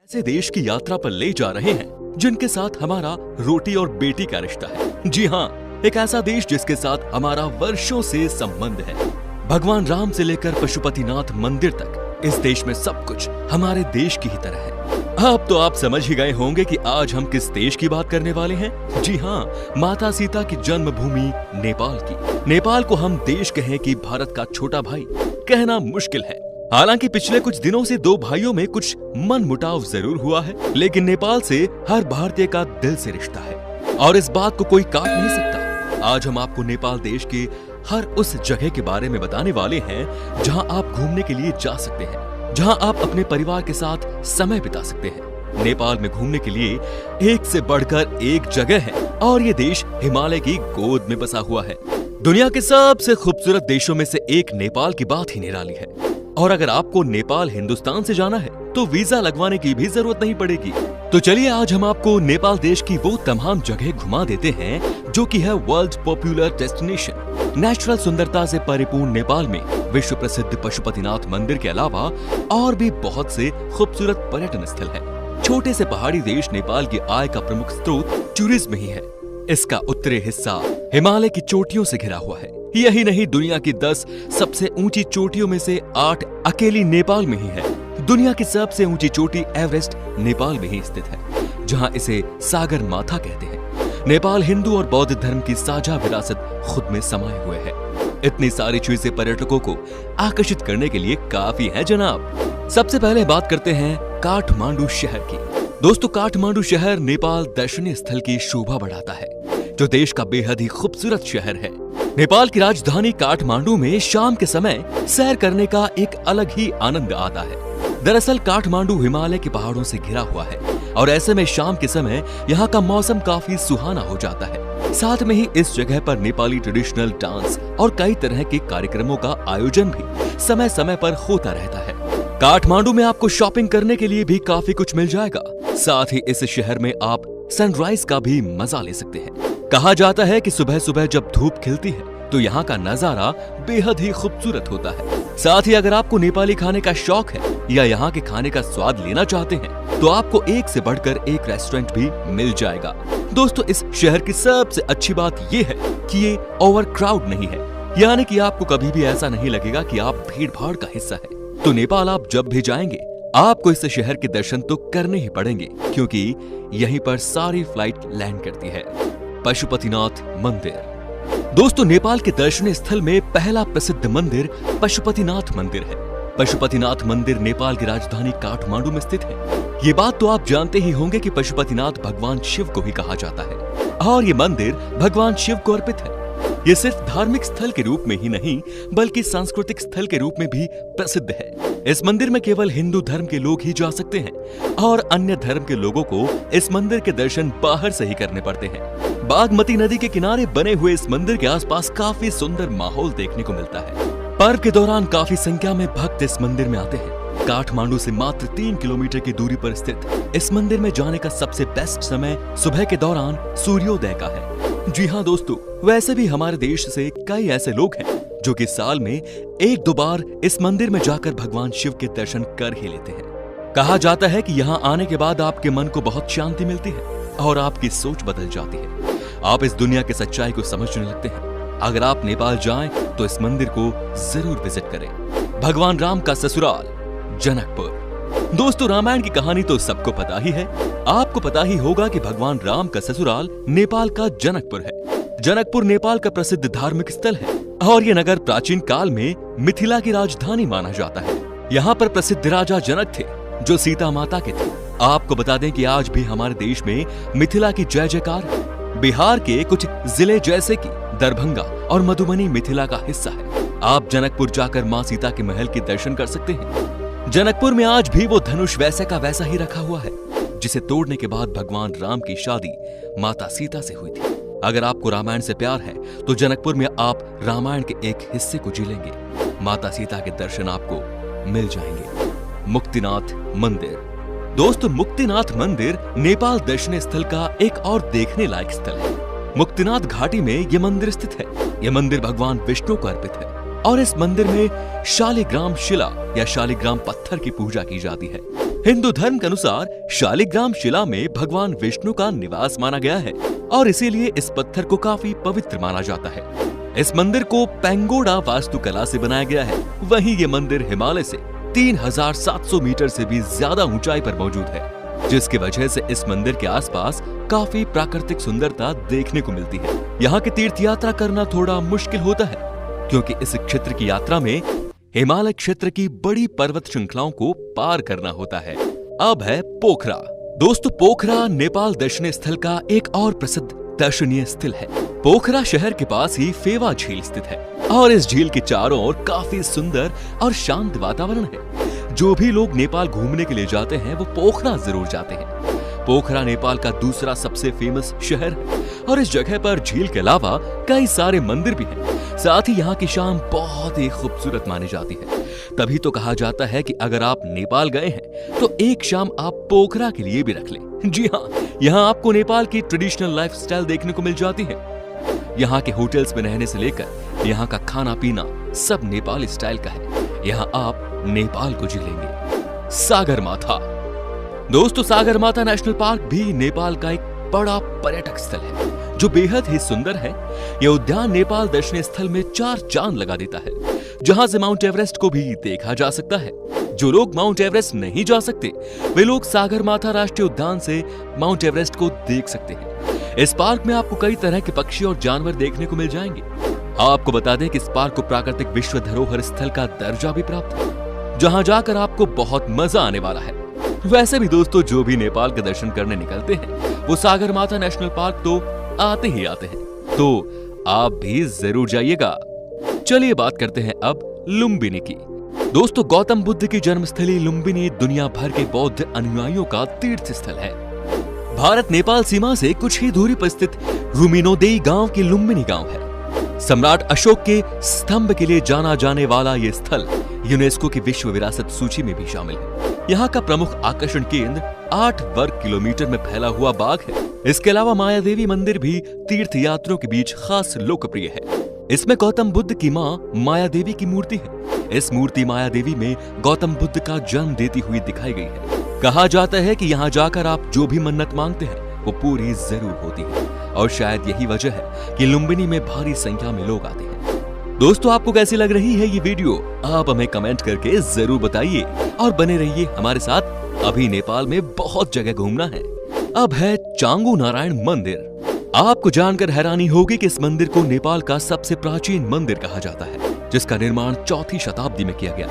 ऐसे देश की यात्रा पर ले जा रहे हैं जिनके साथ हमारा रोटी और बेटी का रिश्ता है। जी हाँ, एक ऐसा देश जिसके साथ हमारा वर्षों से संबंध है। भगवान राम से लेकर पशुपतिनाथ मंदिर तक इस देश में सब कुछ हमारे देश की ही तरह है। अब तो आप समझ ही गए होंगे कि आज हम किस देश की बात करने वाले हैं। जी हाँ, माता सीता की जन्मभूमि नेपाल की। नेपाल को हम देश कहें कि भारत का छोटा भाई कहना मुश्किल है। हालांकि पिछले कुछ दिनों से दो भाइयों में कुछ मनमुटाव जरूर हुआ है, लेकिन नेपाल से हर भारतीय का दिल से रिश्ता है और इस बात को कोई काट नहीं सकता। आज हम आपको नेपाल देश के हर उस जगह के बारे में बताने वाले हैं जहां आप घूमने के लिए जा सकते हैं, जहां आप अपने परिवार के साथ समय बिता सकते हैं। नेपाल में घूमने के लिए एक से बढ़कर एक जगह है और ये देश हिमालय की गोद में बसा हुआ है। दुनिया के सबसे खूबसूरत देशों में से एक नेपाल की बात ही निराली है। और अगर आपको नेपाल हिंदुस्तान से जाना है तो वीजा लगवाने की भी जरूरत नहीं पड़ेगी। तो चलिए आज हम आपको नेपाल देश की वो तमाम जगह घुमा देते हैं जो कि है वर्ल्ड पॉपुलर डेस्टिनेशन। नेचुरल सुंदरता से परिपूर्ण नेपाल में विश्व प्रसिद्ध पशुपतिनाथ मंदिर के अलावा और भी बहुत से खूबसूरत पर्यटन स्थल है। छोटे से पहाड़ी देश नेपाल की आय का प्रमुख स्रोत टूरिज्म ही है। इसका उत्तरी हिस्सा हिमालय की चोटियों से घिरा हुआ है। यही नहीं, दुनिया की 10 सबसे ऊंची चोटियों में से 8 अकेली नेपाल में ही है। दुनिया की सबसे ऊंची चोटी एवरेस्ट नेपाल में ही स्थित है, जहां इसे सागर माथा कहते हैं। नेपाल हिंदू और बौद्ध धर्म की साझा विरासत खुद में समाये हुए है। इतनी सारी चीजें पर्यटकों को आकर्षित करने के लिए काफी है जनाब। सबसे पहले बात करते हैं काठमांडू शहर की। दोस्तों, काठमांडू शहर नेपाल दर्शनीय स्थल की शोभा बढ़ाता है, जो देश का बेहद ही खूबसूरत शहर है। नेपाल की राजधानी काठमांडू में शाम के समय सैर करने का एक अलग ही आनंद आता है। दरअसल काठमांडू हिमालय के पहाड़ों से घिरा हुआ है और ऐसे में शाम के समय यहाँ का मौसम काफी सुहाना हो जाता है। साथ में ही इस जगह पर नेपाली ट्रेडिशनल डांस और कई तरह के कार्यक्रमों का आयोजन भी समय समय पर होता रहता है। काठमांडू में आपको शॉपिंग करने के लिए भी काफी कुछ मिल जाएगा। साथ ही इस शहर में आप सनराइज का भी मजा ले सकते हैं। कहा जाता है कि सुबह सुबह जब धूप खिलती है तो यहाँ का नजारा बेहद ही खूबसूरत होता है। साथ ही अगर आपको नेपाली खाने का शौक है या यहाँ के खाने का स्वाद लेना चाहते हैं तो आपको एक से बढ़कर एक रेस्टोरेंट भी मिल जाएगा। दोस्तों, इस शहर की सबसे अच्छी बात ये है कि ये ओवर क्राउड नहीं है, यानी कि आपको कभी भी ऐसा नहीं लगेगा कि आप भीड़ भाड़ का हिस्सा है। तो नेपाल आप जब भी जाएंगे आपको इस शहर के दर्शन तो करने ही पड़ेंगे, क्योंकि यहीं पर सारी फ्लाइट लैंड करती है। पशुपतिनाथ मंदिर। दोस्तों, नेपाल के दर्शनीय स्थल में पहला प्रसिद्ध मंदिर पशुपतिनाथ मंदिर है। पशुपतिनाथ मंदिर नेपाल की राजधानी काठमांडू में स्थित है। ये बात तो आप जानते ही होंगे कि पशुपतिनाथ भगवान शिव को भी कहा जाता है और ये मंदिर भगवान शिव को अर्पित है। ये सिर्फ धार्मिक स्थल के रूप में ही नहीं बल्कि सांस्कृतिक स्थल के रूप में भी प्रसिद्ध है। इस मंदिर में केवल हिंदू धर्म के लोग ही जा सकते हैं और अन्य धर्म के लोगों को इस मंदिर के दर्शन बाहर से ही करने पड़ते हैं। बागमती नदी के किनारे बने हुए इस मंदिर के आसपास काफी सुंदर माहौल देखने को मिलता है। पर्व के दौरान काफी संख्या में भक्त इस मंदिर में आते हैं। काठमांडू से मात्र 3 किलोमीटर की दूरी पर स्थित इस मंदिर में जाने का सबसे बेस्ट समय सुबह के दौरान सूर्योदय का है। जी हाँ दोस्तों, वैसे भी हमारे देश से कई ऐसे लोग हैं जो कि साल में 1-2 बार इस मंदिर में जाकर भगवान शिव के दर्शन कर ही लेते हैं। कहा जाता है कि यहाँ आने के बाद आपके मन को बहुत शांति मिलती है और आपकी सोच बदल जाती है। आप इस दुनिया की सच्चाई को समझने लगते हैं। अगर आप नेपाल जाएं तो इस मंदिर को जरूर विजिट करें। भगवान राम का ससुराल जनकपुर। दोस्तों, रामायण की कहानी तो सबको पता ही है। आपको पता ही होगा कि भगवान राम का ससुराल नेपाल का जनकपुर है। जनकपुर नेपाल का प्रसिद्ध धार्मिक स्थल है और ये नगर प्राचीन काल में मिथिला की राजधानी माना जाता है। यहाँ पर प्रसिद्ध राजा जनक थे जो सीता माता के थे। आपको बता दें कि आज भी हमारे देश में मिथिला की जय जयकार है। बिहार के कुछ जिले जैसे कि दरभंगा और मधुबनी मिथिला का हिस्सा है। आप जनकपुर जाकर माँ सीता के महल के दर्शन कर सकते हैं। जनकपुर में आज भी वो धनुष वैसे का वैसा ही रखा हुआ है जिसे तोड़ने के बाद भगवान राम की शादी माता सीता से हुई थी। अगर आपको रामायण से प्यार है तो जनकपुर में आप रामायण के एक हिस्से को जी लेंगे। माता सीता के दर्शन आपको मिल जाएंगे। मुक्तिनाथ मंदिर। दोस्तों, मुक्तिनाथ मंदिर नेपाल दर्शनीय स्थल का एक और देखने लायक स्थल है। मुक्तिनाथ घाटी में ये मंदिर स्थित है। यह मंदिर भगवान विष्णु को अर्पित है और इस मंदिर में शालिग्राम शिला या शालिग्राम पत्थर की पूजा की जाती है। हिंदू धर्म के अनुसार शालिग्राम शिला में भगवान विष्णु का निवास माना गया है और इसीलिए इस पत्थर को काफी पवित्र माना जाता है। इस मंदिर को पेंगोडा वास्तुकला से बनाया गया है। वहीं ये मंदिर हिमालय से 3700 मीटर से भी ज्यादा ऊंचाई पर मौजूद है, जिसकी वजह से इस मंदिर के आसपास काफी प्राकृतिक सुंदरता देखने को मिलती है। यहाँ की तीर्थ यात्रा करना थोड़ा मुश्किल होता है, क्योंकि इस क्षेत्र की यात्रा में हिमालय क्षेत्र की बड़ी पर्वत श्रृंखलाओं को पार करना होता है। अब है पोखरा। दोस्तों, पोखरा नेपाल दर्शनीय स्थल का एक और प्रसिद्ध दर्शनीय स्थल है। पोखरा शहर के पास ही फेवा झील स्थित है और इस झील के चारों ओर काफी सुंदर और शांत वातावरण है। जो भी लोग नेपाल घूमने के लिए जाते हैं वो पोखरा जरूर जाते हैं। पोखरा नेपाल का दूसरा सबसे फेमस शहर है और इस जगह पर झील के अलावा कई सारे मंदिर भी हैं। साथ ही यहाँ की शाम बहुत ही खूबसूरत मानी जाती है। तभी तो कहा जाता है कि अगर आप नेपाल गए हैं तो एक शाम आप पोखरा के लिए भी रख लें। जी हाँ, यहाँ आपको नेपाल की ट्रेडिशनल लाइफस्टाइल देखने को मिल जाती है। यहाँ के होटल्स में रहने से लेकर यहाँ का खाना पीना सब नेपाली स्टाइल का है। यहाँ आप नेपाल को जी लेंगे। सागरमाथा। दोस्तों, सागरमाथा नेशनल पार्क भी नेपाल का एक बड़ा पर्यटक स्थल है जो बेहद ही सुंदर है। यह उद्यान नेपाल दर्शनीय स्थल में 4 चांद लगा देता है, जहां से माउंट एवरेस्ट को भी देखा जा सकता है। जो लोग माउंट एवरेस्ट नहीं जा सकते वे लोग सागरमाथा राष्ट्रीय उद्यान से माउंट एवरेस्ट को देख सकते हैं। इस पार्क में आपको कई तरह के पक्षी और जानवर देखने को मिल जाएंगे। आपको बता दें कि इस पार्क को प्राकृतिक विश्व धरोहर स्थल का दर्जा भी प्राप्त है, जहां जाकर आपको बहुत मजा आने वाला है। वैसे भी दोस्तों, जो भी नेपाल के दर्शन करने निकलते हैं वो सागरमाथा नेशनल पार्क तो आते ही आते हैं, तो आप भी जरूर जाइएगा। चलिए बात करते हैं अब लुम्बिनी की। दोस्तों, गौतम बुद्ध की जन्मस्थली लुम्बिनी दुनिया भर के बौद्ध अनुयायियों का तीर्थ स्थल है। भारत नेपाल सीमा से कुछ ही दूरी पर स्थित रुमिनोदेई गांव की लुम्बिनी गांव है। सम्राट अशोक के स्तंभ के लिए जाना जाने वाला ये स्थल यूनेस्को की विश्व विरासत सूची में भी शामिल है। यहाँ का प्रमुख आकर्षण केंद्र 8 वर्ग किलोमीटर में फैला हुआ बाग है। इसके अलावा माया देवी मंदिर भी तीर्थ यात्रियों के बीच खास लोकप्रिय है। इसमें गौतम बुद्ध की मां माया देवी की मूर्ति है। इस मूर्ति माया देवी में गौतम बुद्ध का जन्म देती हुई दिखाई गई है। कहा जाता है कि यहाँ जाकर आप जो भी मन्नत मांगते हैं वो पूरी जरूर होती है और शायद यही वजह है कि लुम्बिनी में भारी संख्या में लोग आते हैं। दोस्तों, आपको कैसी लग रही है ये वीडियो? आप हमें कमेंट करके जरूर बताइए और बने रहिए हमारे साथ। अभी नेपाल में बहुत जगह घूमना है। अब है चांगू नारायण मंदिर। आपको जानकर हैरानी होगी कि इस मंदिर को नेपाल का सबसे प्राचीन मंदिर कहा जाता है, जिसका निर्माण 4वीं शताब्दी में किया गया।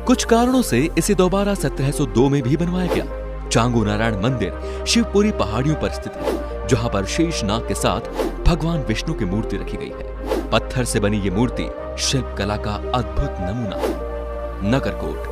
कुछ कारणों से इसे दोबारा 1702 में भी बनवाया गया। चांगू नारायण मंदिर शिवपुरी पहाड़ियों पर स्थित है, जहां पर शेषनाग के साथ भगवान विष्णु की मूर्ति रखी गई है। पत्थर से बनी ये मूर्ति शिल्प कला का अद्भुत नमूना है। नगरकोट।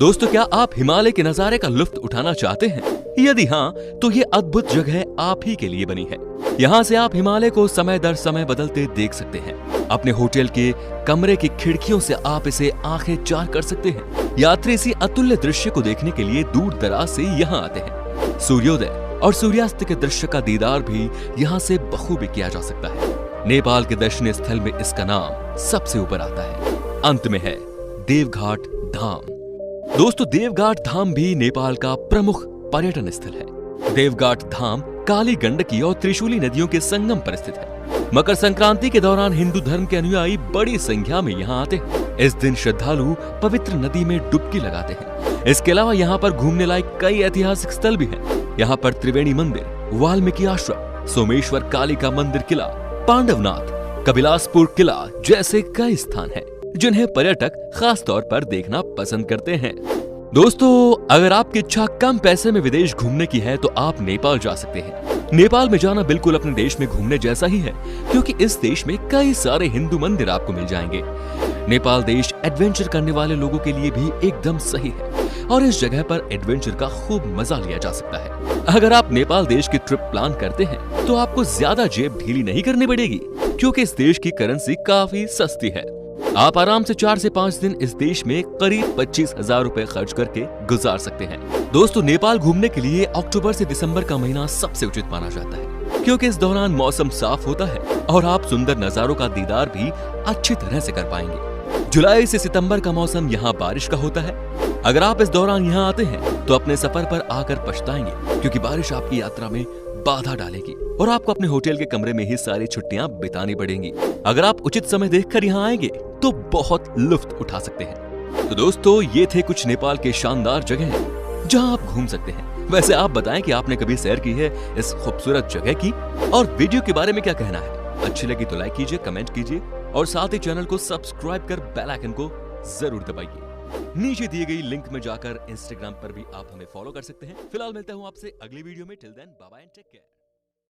दोस्तों, क्या आप हिमालय के नजारे का लुत्फ उठाना चाहते हैं? यदि हाँ, तो ये अद्भुत जगह आप ही के लिए बनी है। यहाँ से आप हिमालय को समय दर समय बदलते देख सकते हैं। अपने होटल के कमरे की खिड़कियों से आप इसे आंखें चार कर सकते हैं। यात्री इसी अतुल्य दृश्य को देखने के लिए दूर दराज से यहाँ आते हैं। सूर्योदय और सूर्यास्त के दृश्य का दीदार भी यहाँ से बखूबी किया जा सकता है। नेपाल के दर्शनीय स्थल में इसका नाम सबसे ऊपर आता है। अंत में है देवघाट धाम। दोस्तों, देवघाट धाम भी नेपाल का प्रमुख पर्यटन स्थल है। देवघाट धाम काली गंडकी और त्रिशूली नदियों के संगम पर स्थित है। मकर संक्रांति के दौरान हिंदू धर्म के अनुयायी बड़ी संख्या में यहाँ आते हैं। इस दिन श्रद्धालु पवित्र नदी में डुबकी लगाते हैं। इसके अलावा यहाँ पर घूमने लायक कई ऐतिहासिक स्थल भी हैं। यहाँ पर त्रिवेणी मंदिर, वाल्मीकि आश्रम, सोमेश्वर कालिका मंदिर किला, पांडवनाथ, कबिलासपुर किला जैसे कई स्थान हैं, जिन्हें पर्यटक खास तौर पर देखना पसंद करते हैं। दोस्तों, अगर आपकी इच्छा कम पैसे में विदेश घूमने की है तो आप नेपाल जा सकते हैं। नेपाल में जाना बिल्कुल अपने देश में घूमने जैसा ही है, क्योंकि इस देश में कई सारे हिंदू मंदिर आपको मिल जाएंगे। नेपाल देश एडवेंचर करने वाले लोगों के लिए भी एकदम सही है और इस जगह पर एडवेंचर का खूब मजा लिया जा सकता है। अगर आप नेपाल देश की ट्रिप प्लान करते हैं तो आपको ज्यादा जेब ढीली नहीं करनी पड़ेगी, क्योंकि इस देश की करेंसी काफी सस्ती है। आप आराम से 4 से 5 दिन इस देश में करीब 25,000 रुपए खर्च करके गुजार सकते हैं। दोस्तों, नेपाल घूमने के लिए अक्टूबर से दिसंबर का महीना सबसे उचित माना जाता है, क्योंकि इस दौरान मौसम साफ होता है और आप सुंदर नजारों का दीदार भी अच्छी तरह से कर पाएंगे। जुलाई से सितंबर का मौसम यहाँ बारिश का होता है। अगर आप इस दौरान यहाँ आते हैं तो अपने सफर पर आकर पछताएंगे, क्योंकि बारिश आपकी यात्रा में बाधा डालेगी और आपको अपने होटल के कमरे में ही सारी छुट्टियां बितानी पड़ेंगी। अगर आप उचित समय देखकर यहाँ आएंगे तो बहुत लुत्फ उठा सकते हैं। तो दोस्तों, ये थे कुछ नेपाल के शानदार जगह जहाँ आप घूम सकते हैं। वैसे आप बताएं कि आपने कभी सैर की है इस खूबसूरत जगह की, और वीडियो के बारे में क्या कहना है। अच्छी लगी तो लाइक कीजिए, कमेंट कीजिए और साथ ही चैनल को सब्सक्राइब कर बेल आइकन को जरूर दबाइए। नीचे दी गई लिंक में जाकर इंस्टाग्राम पर भी आप हमें फॉलो कर सकते हैं। फिलहाल मिलता हूं आपसे अगली वीडियो में। Till then bye bye and take care.